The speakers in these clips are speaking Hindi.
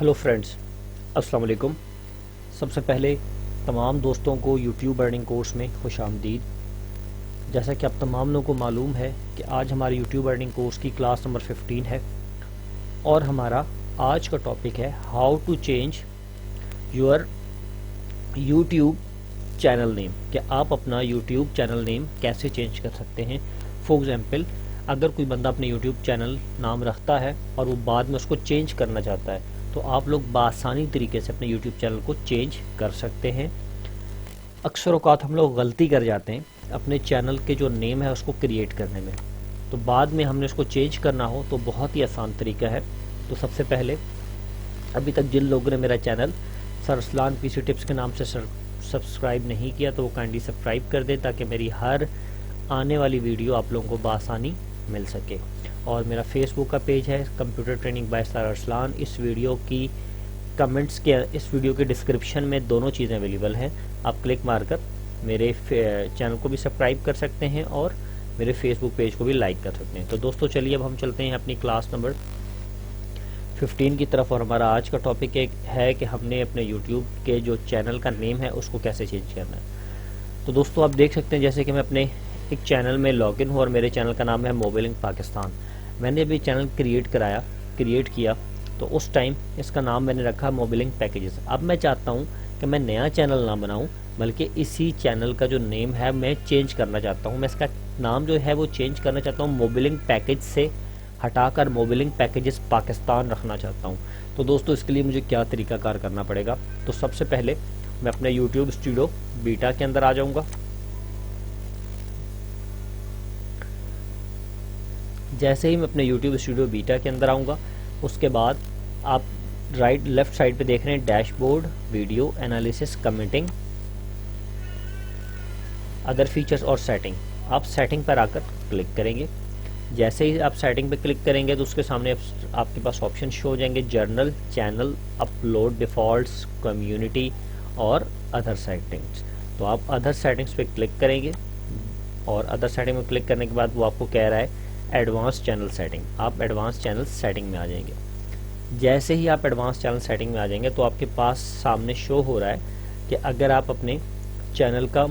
हेलो फ्रेंड्स, अस्सलाम वालेकुम। सबसे पहले तमाम दोस्तों को यूट्यूब अर्निंग कोर्स में खुशामदीद। जैसा कि आप तमाम लोगों को मालूम है कि आज हमारे यूट्यूब अर्निंग कोर्स की क्लास नंबर 15 है और हमारा आज का टॉपिक है how to change your YouTube channel name, कि आप अपना यूट्यूब चैनल नेम कैसे चेंज कर सकते हैं। फॉर एग्जांपल, अगर कोई बंदा अपने यूट्यूब चैनल नाम रखता है और वो बाद में उसको चेंज करना चाहता है, तो आप लोग बआसानी तरीके से अपने यूट्यूब चैनल को चेंज कर सकते हैं। अक्सर औक़ात हम लोग गलती कर जाते हैं अपने चैनल के जो नेम है उसको क्रिएट करने में, तो बाद में हमने उसको चेंज करना हो तो बहुत ही आसान तरीका है। तो सबसे पहले, अभी तक जिन लोगों ने मेरा channel sir Arsalan PC tips के नाम से सब्सक्राइब नहीं किया तो वो काइंडली सब्सक्राइब कर दें, ताकि मेरी हर आने वाली वीडियो आप लोगों को बआसानी मिल सके। और मेरा फेसबुक का पेज है computer training bye sir Arsalan. इस वीडियो के डिस्क्रिप्शन में दोनों चीज़ें अवेलेबल हैं, आप क्लिक मारकर मेरे चैनल को भी सब्सक्राइब कर सकते हैं और मेरे फेसबुक पेज को भी लाइक कर सकते हैं। तो दोस्तों चलिए अब हम चलते हैं अपनी क्लास नंबर 15 की तरफ। और हमारा आज का टॉपिक है कि हमने अपने यूट्यूब के जो चैनल का नेम है उसको कैसे चेंज करना है। तो दोस्तों आप देख सकते हैं, जैसे कि मैं अपने एक चैनल में लॉगिन हूँ और मेरे चैनल का नाम है मोबाइलिंग पाकिस्तान। मैंने अभी चैनल क्रिएट किया तो उस टाइम इसका नाम मैंने रखा मोबाइलिंग पैकेजेस। अब मैं चाहता हूँ कि मैं नया चैनल ना बनाऊँ, बल्कि इसी चैनल का जो नेम है मैं चेंज करना चाहता हूँ। मैं इसका नाम जो है वो चेंज करना चाहता हूँ, मोबाइलिंग पैकेज से हटाकर मोबाइलिंग पैकेजेस पाकिस्तान रखना चाहता हूँ। तो दोस्तों इसके लिए मुझे क्या तरीकाकार करना पड़ेगा। तो सबसे पहले मैं अपने यूट्यूब स्टूडियो बीटा के अंदर आ जाऊँगा। जैसे ही मैं अपने यूट्यूब स्टूडियो बीटा के अंदर आऊँगा, उसके बाद आप लेफ्ट साइड पे देख रहे हैं dashboard, video analysis, commenting, other features और सेटिंग। आप सेटिंग पर आकर क्लिक करेंगे। जैसे ही आप सेटिंग पे क्लिक करेंगे तो उसके सामने आपके पास ऑप्शन शो हो जाएंगे, journal, channel, upload defaults, community और अदर सेटिंग्स। तो आप अदर सेटिंग्स पे क्लिक करेंगे और अदर सेटिंग में क्लिक करने के बाद वो आपको कह रहा है एडवांस चैनल सेटिंग। आप एडवांस चैनल सेटिंग में आ जाएंगे। जैसे ही आप एडवांस चैनल सेटिंग में आ जाएंगे तो आपके पास सामने शो हो रहा है कि अगर आप अपने चैनल का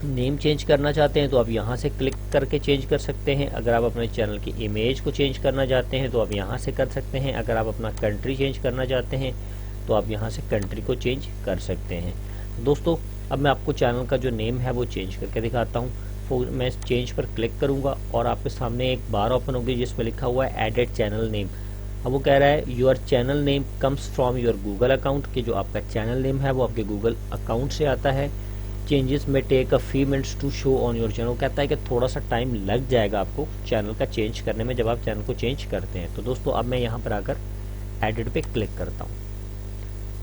नेम चेंज करना चाहते हैं तो आप यहाँ से क्लिक करके चेंज कर सकते हैं। अगर आप अपने चैनल की इमेज को चेंज करना चाहते हैं तो आप यहाँ से कर सकते हैं। अगर आप अपना कंट्री चेंज करना चाहते हैं तो आप यहाँ से कंट्री को चेंज कर सकते हैं। दोस्तों अब मैं आपको चैनल का जो नेम है वो चेंज करके दिखाता हूँ। मैं चेंज पर क्लिक करूँगा और आपके सामने एक बार ओपन होगी जिसमें लिखा हुआ है एडेड चैनल नेम। अब वो कह रहा है your channel name comes from your Google account, कि जो आपका चैनल नेम है वो आपके गूगल अकाउंट से आता है। चेंजेस में take a few minutes to show on your channel. कहता है कि थोड़ा सा टाइम लग जाएगा आपको चैनल का चेंज करने में जब आप चैनल को चेंज करते हैं। तो दोस्तों अब मैं यहाँ पर आकर एडिट पे क्लिक करता हूँ।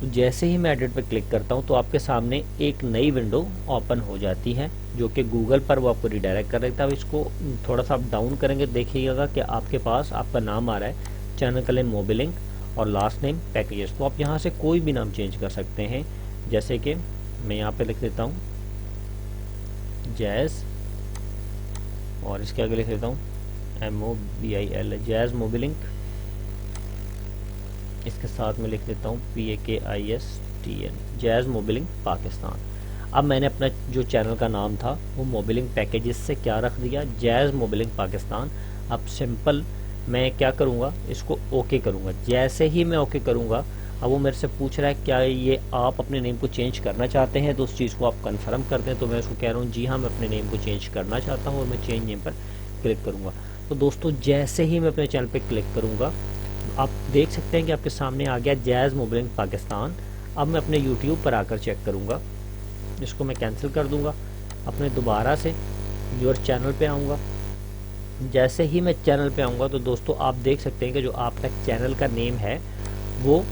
तो जैसे ही मैं एडिट पे क्लिक करता हूँ तो आपके सामने एक नई विंडो ओपन हो जाती है जो कि गूगल पर वो आपको रिडायरेक्ट कर देता है। इसको थोड़ा सा आप डाउन करेंगे, देखिएगा कि आपके पास आपका नाम आ रहा है चैनल का नेम मोबाइलिंग और लास्ट नेम पैकेजेस। तो आप यहाँ से कोई भी नाम चेंज कर सकते हैं। जैसे कि मैं यहाँ पे लिख देता हूँ जैज़ और इसके आगे लिख देता हूँ MOBIL, जैज़ मोबाइलिंग। इसके साथ में लिख देता हूँ PAKISTN, जैज़ मोबाइलिंग पाकिस्तान। अब मैंने अपना जो चैनल का नाम था वो मोबाइलिंग पैकेजेस से क्या रख दिया, जैज़ मोबाइलिंग पाकिस्तान। अब सिंपल मैं क्या करूँगा, इसको ओके करूँगा। जैसे ही मैं ओके करूँगा, अब वो मेरे से पूछ रहा है क्या ये आप अपने नेम को चेंज करना चाहते हैं, तो उस चीज़ को आप कंफर्म कर दें। तो मैं उसको कह रहा हूँ जी हाँ, मैं अपने नेम को चेंज करना चाहता हूँ और मैं चेंज नेम पर क्लिक करूँगा। तो दोस्तों जैसे ही मैं अपने चैनल पर क्लिक करूँगा, आप देख सकते हैं कि आपके सामने आ गया जैज़ मोबाइलिंग पाकिस्तान। अब मैं अपने यूट्यूब पर आकर चेक करूँगा, इसको मैं कैंसिल कर दूँगा, अपने दोबारा से योर चैनल पे आऊँगा। जैसे ही मैं चैनल पे आऊँगा तो दोस्तों आप देख सकते हैं कि जो आपका चैनल का नेम है वो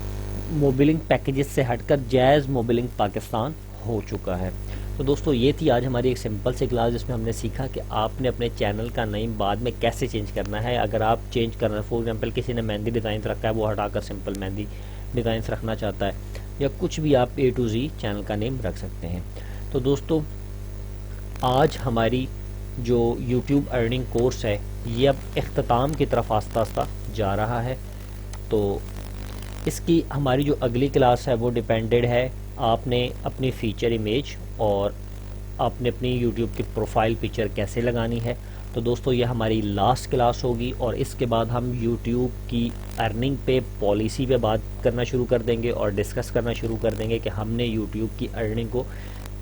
मोबाइलिंग पैकेजेस से हटकर जैज़ मोबाइलिंग पाकिस्तान हो चुका है। तो दोस्तों ये थी आज हमारी एक सिंपल सी क्लास जिसमें हमने सीखा कि आपने अपने चैनल का नेम बाद में कैसे चेंज करना है। अगर आप चेंज करना है, फॉर एग्जांपल किसी ने मेहंदी डिज़ाइन रखा है वो हटाकर सिंपल मेहंदी डिज़ाइन रखना चाहता है, या कुछ भी आप A to Z चैनल का नेम रख सकते हैं। तो दोस्तों आज हमारी जो यूट्यूब अर्निंग कोर्स है ये अब इख्तिताम की तरफ आस्ता आस्ता जा रहा है। तो इसकी हमारी जो अगली क्लास है वो डिपेंडेड है आपने अपनी फ़ीचर इमेज और आपने अपनी यूट्यूब की प्रोफाइल पिक्चर कैसे लगानी है। तो दोस्तों ये हमारी लास्ट क्लास होगी और इसके बाद हम यूट्यूब की अर्निंग पे पॉलिसी पे बात करना शुरू कर देंगे और डिस्कस करना शुरू कर देंगे कि हमने यूट्यूब की अर्निंग को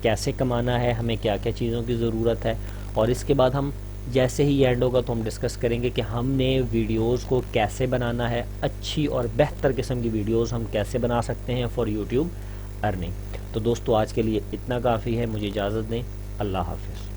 कैसे कमाना है, हमें क्या क्या चीज़ों की ज़रूरत है। और इसके बाद हम जैसे ही एंड होगा तो हम डिस्कस करेंगे कि हमने वीडियोस को कैसे बनाना है, अच्छी और बेहतर किस्म की वीडियोस हम कैसे बना सकते हैं फॉर यूट्यूब अर्निंग। तो दोस्तों आज के लिए इतना काफ़ी है, मुझे इजाज़त दें। अल्लाह हाफ़िज़।